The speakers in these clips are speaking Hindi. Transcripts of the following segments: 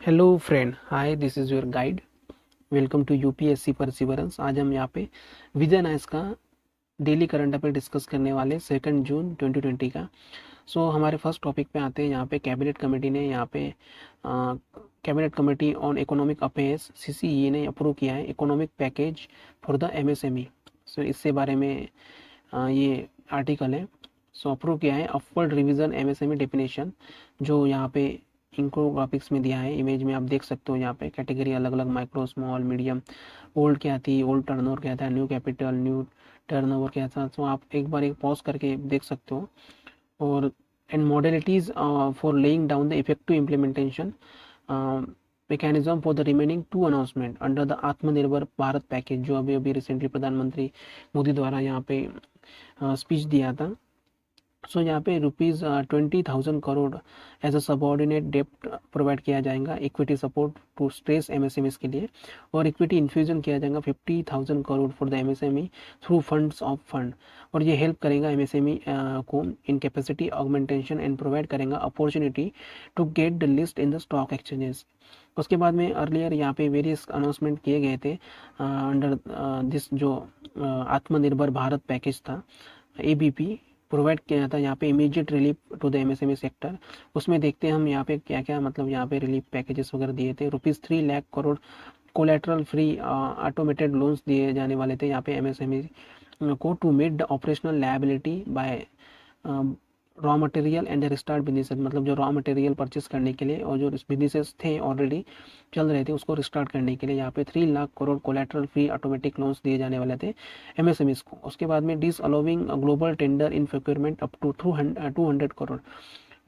Hello friend, hi, this is your guide. Welcome to UPSC perseverance. आज हम यहाँ पे विजन आइस का डेली करंट अफेयर डिस्कस करने वाले 2 जून 2020 का। हमारे फर्स्ट टॉपिक पे आते हैं। यहाँ पे कैबिनेट कमेटी ने cabinet committee on economic affairs CCE ने अप्रूव किया है economic package for the MSME. इससे बारे में ये आर्टिकल है। अप्रूव किया है अपवर्ड रिवीजन एमएसएमई डेफिनेशन, जो यहाँ पे इंफोग्राफिक्स में दिया है। इमेज में आप देख सकते हो। यहाँ पे कैटेगरी अलग अलग, माइक्रो, स्मॉल, मीडियम, ओल्ड क्या थी, ओल्ड टर्नओवर क्या था, न्यू कैपिटल, न्यू टर्नओवर क्या था। आप एक बार पॉज करके देख सकते हो। और and modalities for laying down the effective implementation mechanism for the remaining 2 announcement under the आत्मनिर्भर भारत पैकेज, जो अभी अभी रिसेंटली प्रधानमंत्री मोदी द्वारा यहाँ पे स्पीच दिया था। यहाँ पे ₹20,000 करोड़ एज अ सबऑर्डिनेट डेप्ट प्रोवाइड किया जाएगा equity support to stress MSME के लिए, और इक्विटी इन्फ्यूजन किया जाएगा 50,000 crore for the MSME through funds of fund. और ये हेल्प करेगा एमएसएमई को in capacity augmentation and provide करेगा opportunity to get the list in the stock exchanges. उसके बाद में अर्लियर यहाँ पे वेरियस अनाउंसमेंट किए गए थे अंडर दिस जो आत्मनिर्भर भारत पैकेज था, एबीपी प्रोवाइड किया जाता है यहाँ पे immediate relief to the MSME sector. उसमें देखते हैं हम यहाँ पे क्या क्या मतलब यहाँ पे रिलीफ पैकेजेस वगैरह दिए थे। ₹3 lakh crore collateral free automated loans दिए जाने वाले थे यहाँ पे एमएसएमई को to meet the operational liability by raw material and restart businesses. मतलब जो रॉ मटेरियल परचेस करने के लिए और जो बिजनेसेस थे ऑलरेडी चल रहे थे उसको रिस्टार्ट करने के लिए यहाँ पे 3 lakh crore collateral free automatic loans दिए जाने वाले थे एमएसएमईज को। उसके बाद में disallowing global tender in procurement up to 200 crore.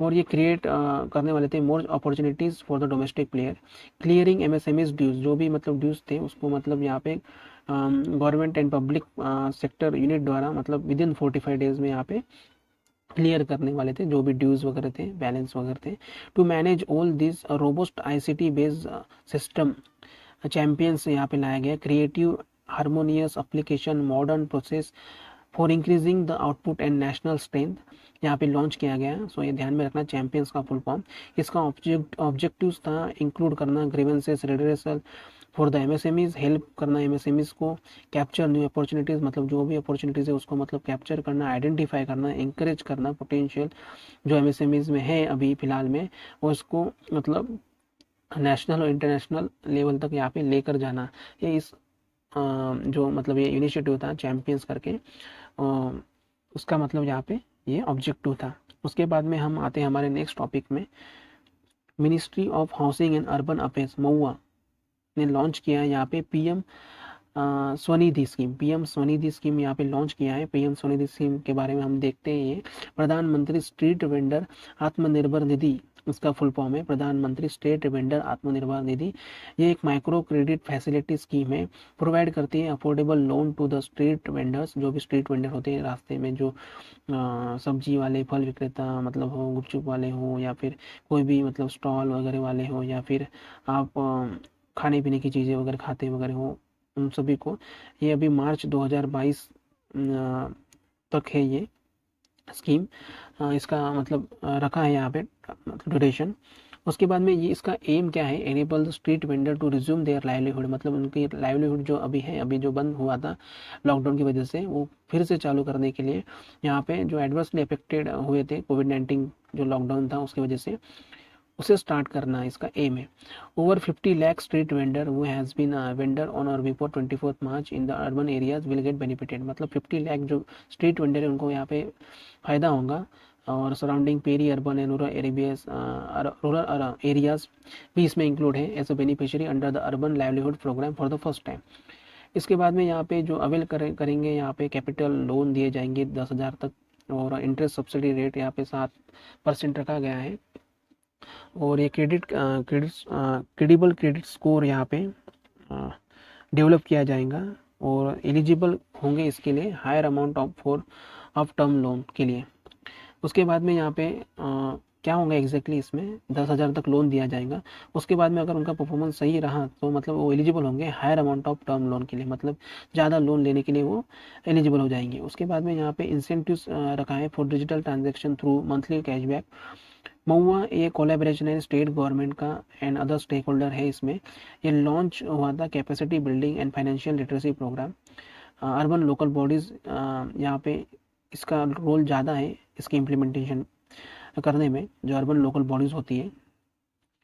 और ये क्रिएट करने वाले थे more opportunities for the domestic player. Clearing MSMEs dues, जो भी मतलब ड्यूज थे उसको मतलब यहाँ पे government and public sector unit द्वारा मतलब विद इन 45 डेज में यहाँ पे क्लियर करने वाले थे, जो भी ड्यूज वगैरह थे, बैलेंस वगैरह थे। To manage all this robust ICT based system champions यहाँ पे लाया गया। Creative harmonious application modern process for increasing the output and national strength यहाँ पे लॉन्च किया गया। ये ध्यान में रखना, चैंपियंस का फुल फॉर्म। इसका ऑब्जेक्टिव्स था इंक्लूड करना grievances redressal for the MSMEs, help करना एमएसएमईज को कैप्चर न्यू अपॉर्चुनिटीज़, मतलब जो भी अपॉर्चुनिटीज़ है उसको मतलब कैप्चर करना, आइडेंटिफाई करना, इंकरेज करना पोटेंशियल जो एमएसएमईज में है अभी फिलहाल में, और उसको मतलब नेशनल और इंटरनेशनल लेवल तक यहाँ पे लेकर जाना। ये इस जो मतलब ये इनिशिएटिव था चैंपियंस करके, उसका मतलब यहाँ पे ये ऑब्जेक्टिव था। उसके बाद में हम आते हैं हमारे नेक्स्ट टॉपिक में। Ministry of housing and urban affairs MoHUA ने लॉन्च किया है यहाँ पे PM Svanidhi scheme. PM Svanidhi scheme यहाँ पे लॉन्च किया है। पीएम स्वनिधि स्कीम के बारे में हम देखते हैं। ये प्रधानमंत्री स्ट्रीट वेंडर आत्मनिर्भर निधि, इसका फुल फॉर्म है प्रधानमंत्री स्ट्रीट वेंडर आत्मनिर्भर निधि। ये एक माइक्रो क्रेडिट फैसिलिटी स्कीम है, प्रोवाइड करती है affordable loan to the street vendors. जो भी स्ट्रीट वेंडर होते हैं रास्ते में, जो सब्जी वाले, फल विक्रेता मतलब हो, गुपचुप वाले हो, या फिर कोई भी मतलब स्टॉल वगैरह वाले हो, या फिर आप खाने पीने की चीज़ें वगैरह खाते वगैरह हो, उन सभी को। ये अभी मार्च 2022 तक है ये स्कीम। इसका मतलब रखा है यहाँ पे ड्यूरेशन। उसके बाद में ये इसका एम क्या है, enable the street vendor to resume their livelihood. मतलब उनकी लाइवलीहुड जो अभी है, अभी जो बंद हुआ था लॉकडाउन की वजह से, वो फिर से चालू करने के लिए यहाँ पे जो एडवर्सली अफेक्टेड हुए थे कोविड-19 जो लॉकडाउन था उसकी वजह से, उसे स्टार्ट करना इसका एम है। Over 50 lakh street vendor who has been vendor on or before 24 March in the urban areas will get benefited. मतलब 50 लाख जो स्ट्रीट वेंडर है उनको यहाँ पे फ़ायदा होगा। और surrounding peri urban and rural areas भी इसमें इंक्लूड है as a beneficiary under the urban livelihood programme for the first time. इसके बाद में यहाँ पे जो अवेल करेंगे, यहाँ पे कैपिटल लोन दिए जाएंगे 10,000 तक, और इंटरेस्ट सब्सिडी रेट यहाँ पे 7% रखा गया है। और ये क्रेडिबल क्रेडिट स्कोर यहाँ पे डेवलप किया जाएगा, और एलिजिबल होंगे इसके लिए higher amount of term loan के लिए। उसके बाद में यहाँ पे क्या होगा एग्जैक्टली, इसमें 10,000 तक लोन दिया जाएगा। उसके बाद में अगर उनका परफॉर्मेंस सही रहा तो मतलब वो एलिजिबल होंगे higher amount of term loan के लिए, मतलब ज़्यादा लोन लेने के लिए वो एलिजिबल हो जाएंगे। उसके बाद में यहाँ पे इंसेंटिव्स रखा है for digital transaction through monthly cashback MoHUA ये कोलैबोरेशन है स्टेट गवर्नमेंट का एंड अदर स्टेक होल्डर है इसमें। ये लॉन्च हुआ था capacity building and financial literacy programme. Urban local bodies यहाँ पे इसका रोल ज़्यादा है इसकी इम्प्लीमेंटेशन करने में, जो अर्बन लोकल बॉडीज़ होती है।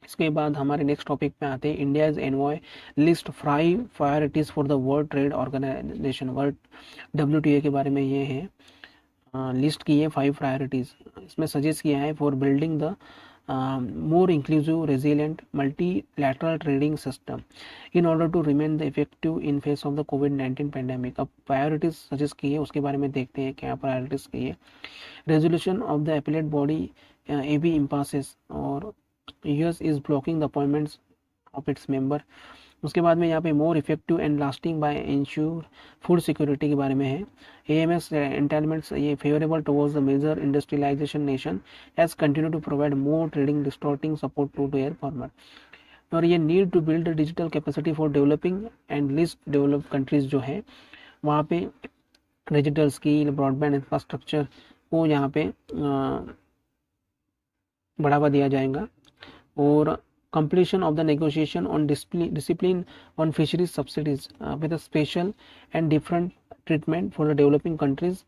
इसके बाद हमारे नेक्स्ट टॉपिक पे आते हैं, India is envoy list 5 priorities for the world trade organisation, world WTO के बारे में ये है लिस्ट की है 5 प्रायोरिटीज़। इसमें सजेस्ट किया है for building the more inclusive, resilient, multilateral trading system in order to remain the effective in face of the COVID-19 pandemic। अब प्रायोरिटीज सजेस्ट की है, उसके बारे में देखते हैं क्या प्रायोरिटीज की है। Resolution of the appellate body AB impasses और US is blocking the appointments of its member। उसके बाद में यहाँ पे more effective and lasting by insure food security के बारे में है। AMS एंटाइटलमेंट्स ये favourable towards the major industrialisation nation as continue to provide more trading distorting support to their farmer. और ये need to build digital capacity for developing and least develop countries जो है वहाँ पे डिजिटल स्किल ब्रॉडबैंड इंफ्रास्ट्रक्चर को यहाँ पे बढ़ावा दिया जाएगा। और completion of the negotiation on discipline on fisheries subsidies with a special and different treatment for the developing countries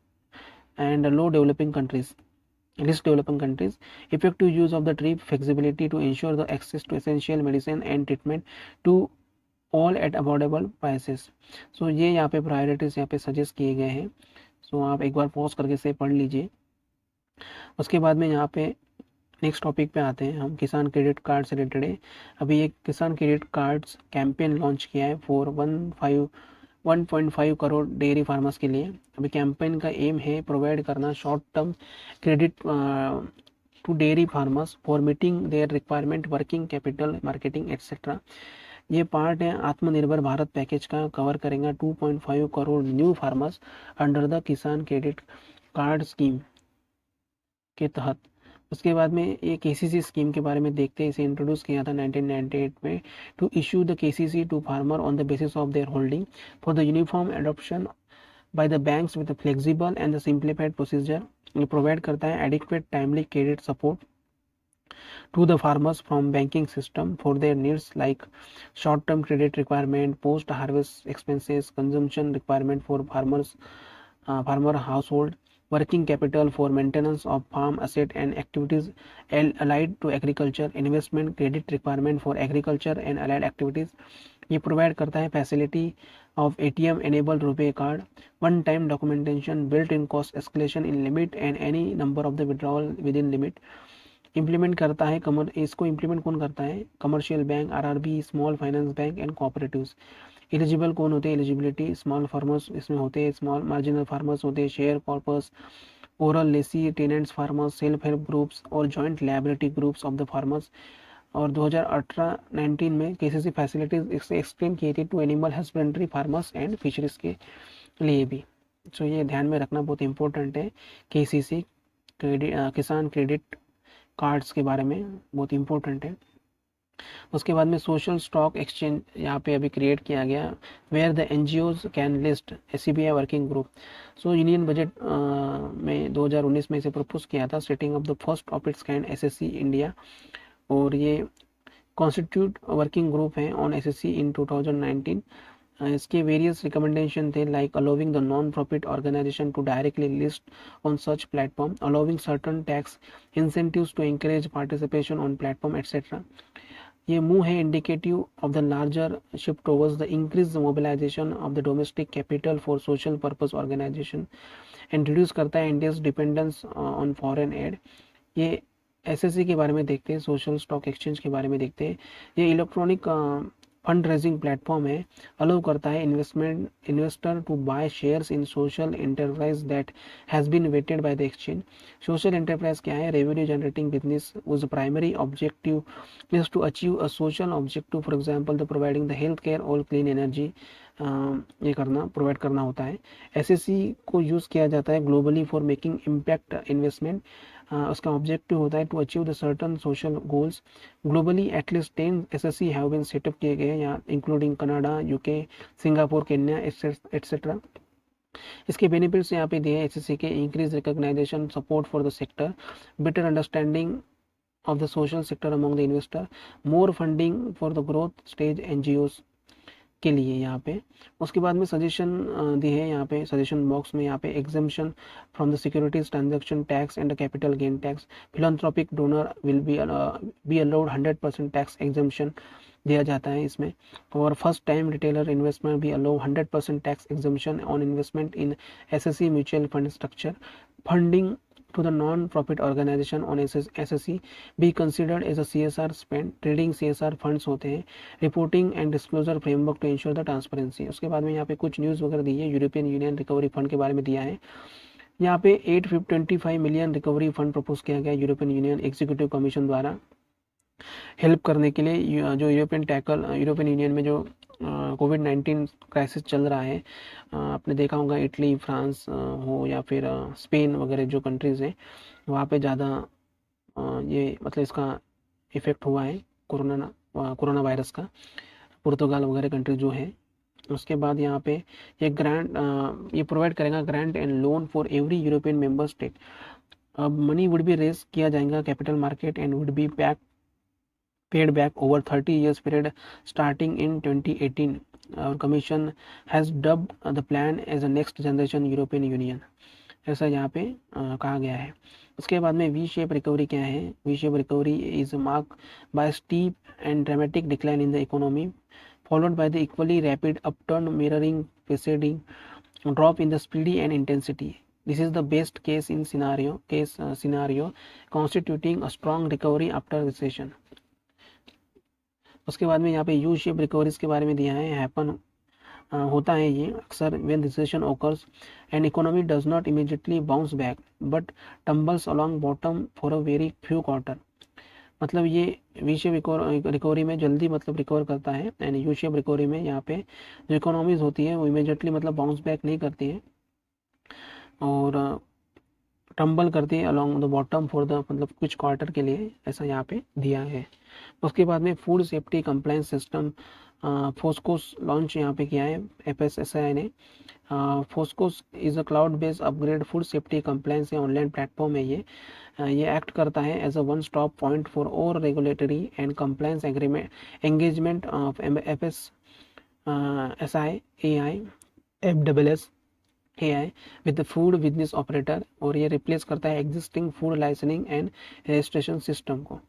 and low developing countries, least developing countries, effective use of the trade flexibility to ensure the access to essential medicine and treatment to all at affordable prices। so ये यहाँ पे priorities यहाँ पे suggest किए गए हैं। so आप एक बार pause करके से पढ़ लीजिए। उसके बाद में यहाँ पे नेक्स्ट टॉपिक पे आते हैं हम, किसान क्रेडिट कार्ड से रिलेटेड है। अभी एक किसान क्रेडिट कार्ड्स कैंपेन लॉन्च किया है फॉर 1.5 करोड़ डेयरी फार्मर्स के लिए। अभी कैंपेन का एम है प्रोवाइड करना short term credit to dairy farmers for meeting their requirement working capital marketing etcetera. ये पार्ट है आत्मनिर्भर भारत पैकेज का, कवर करेगा 2.5 crore new farmers under the Kisan credit card scheme के तहत। उसके बाद में ये KCC स्कीम के बारे में देखते हैं। इसे इंट्रोड्यूस किया था 1998 में to issue the KCC to farmer on the basis of their holding for the uniform adoption by the banks with flexible and the simplified procedure. ये प्रोवाइड करता है adequate timely credit support to the farmers from banking system for their needs like short term credit requirement, post harvest expenses, consumption requirement for farmer household, working capital for maintenance of farm asset and activities allied to agriculture, investment credit requirement for agriculture and allied activities। ये प्रोवाइड करता है फैसिलिटी ऑफ ATM enabled रुपए card, one time documentation, built in cost escalation in limit and any number of the withdrawal with in limit. Implement करता है इसको इम्प्लीमेंट कौन करता है? Commercial bank, RRB, small finance bank and cooperatives. Eligible कौन होते हैं? एलिजिबिलिटी स्मॉल फार्मर्स इसमें होते हैं, स्मॉल मार्जिनल फार्मर्स होते हैं, sharecroppers, oral lessee tenants farmers, self help groups और joint liability groups of the farmers. और 2018-19 में KCC फैसिलिटीज एक्सटेंड की थी to animal husbandry farmers and fisheries के लिए भी। सो ये ध्यान में रखना बहुत इंपॉर्टेंट है। KCC किसान क्रेडिट कार्ड्स के बारे में बहुत इंपॉर्टेंट है। उसके बाद में सोशल स्टॉक एक्सचेंज यहाँ पे अभी क्रिएट किया गया where the NGOs can list SCBI working group. So union budget में 2019 में इसे प्रपोज किया था, setting up the first of its kind SSC India. और ये कॉन्स्टिट्यूट वर्किंग ग्रुप है ऑन SSC इन 2019। इसके वेरियस रिकमेंडेशन थे like allowing the non profit organisation to directly list on such platform, allowing certain tax incentives to encourage participation on platform etcetera. ये मूव है indicative of the larger shift towards the increase mobilisation of the domestic capital for social purpose organisation and reduce करता है India's dependence on foreign aid. ये SSC के बारे में देखते हैं, सोशल स्टॉक एक्सचेंज के बारे में देखते हैं। ये इलेक्ट्रॉनिक फंड रेजिंग प्लेटफॉर्म है, अलाउ करता है investor to buy shares in social enterprise that has been vetted by the exchange. Social enterprise क्या है? Revenue generating business whose primary objective is to achieve a social objective, for example the providing the health care or clean energy। ये करना प्रोवाइड करना होता है। SSC को यूज़ किया जाता है globally for making impact investment. उसका ऑब्जेक्टिव होता है to achieve the certain social goals. Globally at least 10 SSC have been set up किए गए हैं यहाँ, including Canada, UK, Singapore, Kenya etcetera. इसके बेनिफिट्स यहाँ पे दिए SSC के, increase recognition support for the sector, better understanding of the social sector among the investor, more funding for the growth stage NGOs के लिए यहाँ पे। उसके बाद में सजेशन दी है यहाँ पे सजेशन बॉक्स में, यहाँ पे exemption from the securities transaction tax and capital gain tax, philanthropic donor will be allowed 100% tax exemption दिया जाता है इसमें, और फर्स्ट टाइम रिटेलर इन्वेस्टमेंट भी allow 100% tax exemption on investment in SSC mutual fund structure, funding to the non-profit organization on SSC be considered as a CSR spend, trading CSR funds होते हैं, reporting and disclosure framework to ensure the transparency. उसके बाद में यहाँ पे कुछ न्यूज़ वगैरह दी है, यूरोपियन यूनियन रिकवरी फंड के बारे में दिया है। यहाँ पे 825 मिलियन रिकवरी फंड प्रपोज किया गया यूरोपियन यूनियन एग्जीक्यूटिव कमीशन द्वारा हेल्प करने के लिए। जो यूरोपियन यूनियन में जो कोविड-19 क्राइसिस चल रहा है, आपने देखा होगा इटली, फ्रांस हो या फिर स्पेन वगैरह जो कंट्रीज़ हैं, वहाँ पे ज़्यादा ये मतलब इसका इफ़ेक्ट हुआ है कोरोना वायरस का, पुर्तगाल वगैरह कंट्री जो है। उसके बाद यहाँ पे ये ये प्रोवाइड करेगा grant and loan for every European member state. अब मनी वुड बी रेज किया जाएगा capital market and would be paid back over 30 years period starting in 2018. Our commission has dubbed the plan as a next generation European Union, ऐसा यहाँ पे कहा गया है। उसके बाद में वी शेप रिकवरी क्या है? V shape recovery is mark bye steep and dramatic decline in the economy followed by the equally rapid upturn mirroring preceding drop in the speedy and intensity. This is the best case scenario constituting a strong recovery after recession. उसके बाद में यहाँ पे यू शेप रिकवरीज के बारे में दिया है। हैपन होता है ये अक्सर when recession occurs and economy does not immediately bounce back but tumbles along bottom for a very few quarter. मतलब ये वी शेप रिकवरी में जल्दी मतलब रिकवर करता है, एंड यू शेप रिकवरी में यहाँ पे जो इकोनॉमीज होती है वो इमीडिएटली मतलब बाउंस बैक नहीं करती है और टम्बल करती है along the bottom for the मतलब कुछ क्वार्टर के लिए, ऐसा यहाँ पे दिया है। उसके बाद में food safety compliance system FoSCoS launch यहाँ पे किया है FSSAI ने। FoSCoS is a cloud based upgrade food safety compliance online platform है ये एक्ट करता है as a one stop point for all regulatory and compliance engagement of FSSAI FSS AI with the food business operator, और ये रिप्लेस करता है existing food licensing and registration system को।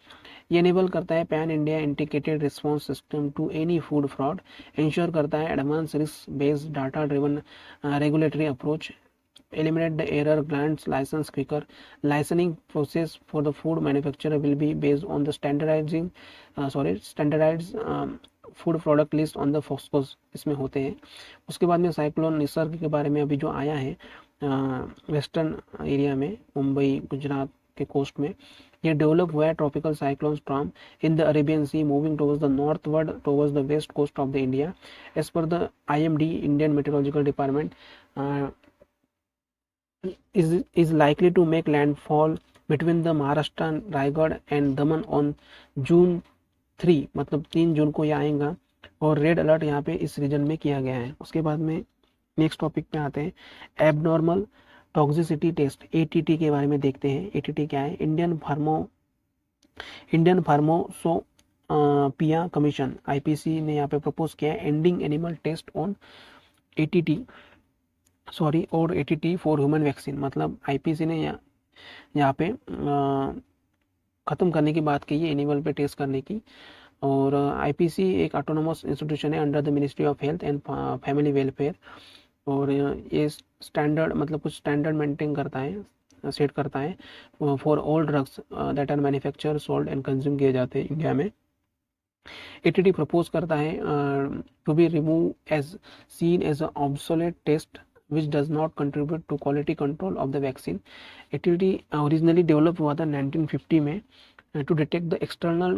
ये इनेबल करता है pan India integrated response system to any food fraud, ensure करता है advance risk based data driven regulatory approach, eliminate the error, grants license quicker. Licensing process for the food manufacturer will be based on the standardized food product list on the FoSCoS इसमें होते हैं। उसके बाद में साइक्लोन निसर्ग के बारे में अभी जो आया है वेस्टर्न एरिया में, मुंबई गुजरात के कोस्ट में, ये डेवलप हुआ है tropical cyclone storm in the Arabian sea moving towards the northward towards the west coast of the India. As per the IMD Indian meteorological department is likely to make landfall between the Maharashtra, Raigad and Daman on June 3, मतलब 3 जून को ये आएगा, और रेड अलर्ट यहाँ पे इस रीजन में किया गया है। उसके बाद में नेक्स्ट टॉपिक पे आते हैं, एबनॉर्मल टॉक्सिसिटी टेस्ट ATT के बारे में देखते हैं। ATT क्या है? इंडियन फार्मोसोपिया कमीशन IPC ने यहाँ पे प्रपोज किया है ending animal test on ATT for human vaccine. मतलब IPC ने यहाँ पे ख़त्म करने की बात की है एनिमल पे टेस्ट करने की, और IPC एक ऑटोनोमस इंस्टीट्यूशन है under the ministry of health and family welfare, और ये स्टैंडर्ड मतलब कुछ स्टैंडर्ड मेंटेन करता है, सेट करता है for all drugs that are manufacture sold and consume किए जाते हैं इंडिया में। ATT प्रपोज करता है to be remove as seen as a obsolete test which does not contribute to quality control of the vaccine. ATT originally developed हुआ था 1950 में to detect the external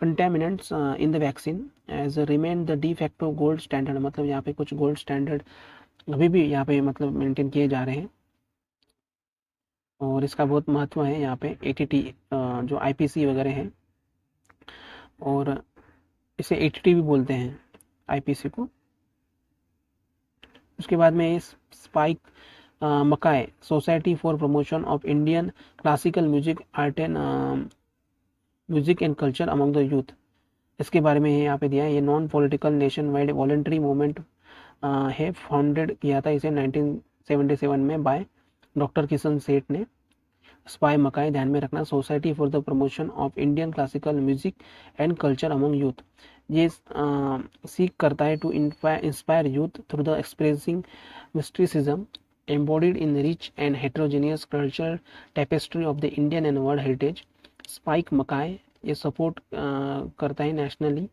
contaminants in the vaccine as remain the de facto gold standard। मतलब यहाँ पे कुछ gold standard अभी भी यहाँ पे मतलब मेंटेन किए जा रहे हैं, और इसका बहुत महत्व है यहाँ पे ATT जो IPC वगैरह है, और इसे ATT भी बोलते हैं IPC को। उसके बाद में स्पाइक मकाई society for promotion of Indian classical music and culture among the youth, इसके बारे में यहाँ पे दिया है। ये non political nation wide voluntary movement है, फाउंडेड किया था इसे 1977 में बाय डॉक्टर किशन सेठ ने। स्पाई मकाई ध्यान में रखना, society for the promotion of Indian classical music and culture among youth, ये सीख करता है to inspire youth through the expressing mysticism embodied in the rich and heterogeneous cultural tapestry of the Indian and world heritage। Spike मकाई ये सपोर्ट करता है नेशनली,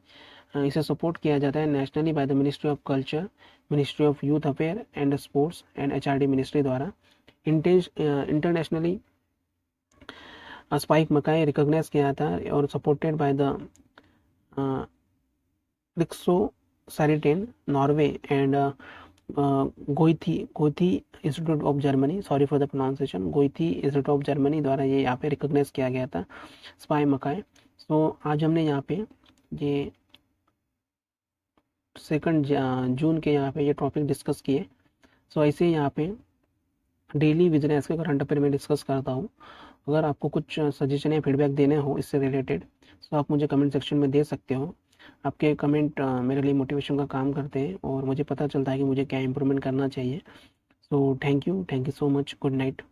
इसे सपोर्ट किया जाता है nationally by the ministry of culture, ministry of youth affair and sports and HRD ministry द्वारा। इंटरनेशनली स्पाइक मकाई रिकॉग्नाइज किया था और सपोर्टेड बाय द रिक्सो सैरिटेन Norway and Goethe Institute of Germany, sorry for the pronunciation, Goethe Institute of Germany द्वारा ये यहाँ पे रिकॉग्नाइज किया गया था स्पाई मकाई। सो आज हमने यहाँ पे ये 2 जून के यहाँ पे ये टॉपिक डिस्कस किए। सो ऐसे यहाँ पे डेली विजिलेंस के करंट अफेयर में डिस्कस करता हूँ। अगर आपको कुछ सजेशन या फीडबैक देने हो इससे रिलेटेड तो आप मुझे कमेंट सेक्शन में दे सकते हो। आपके कमेंट मेरे लिए मोटिवेशन का काम करते हैं और मुझे पता चलता है कि मुझे क्या इम्प्रूवमेंट करना चाहिए। So thank you so much, good night.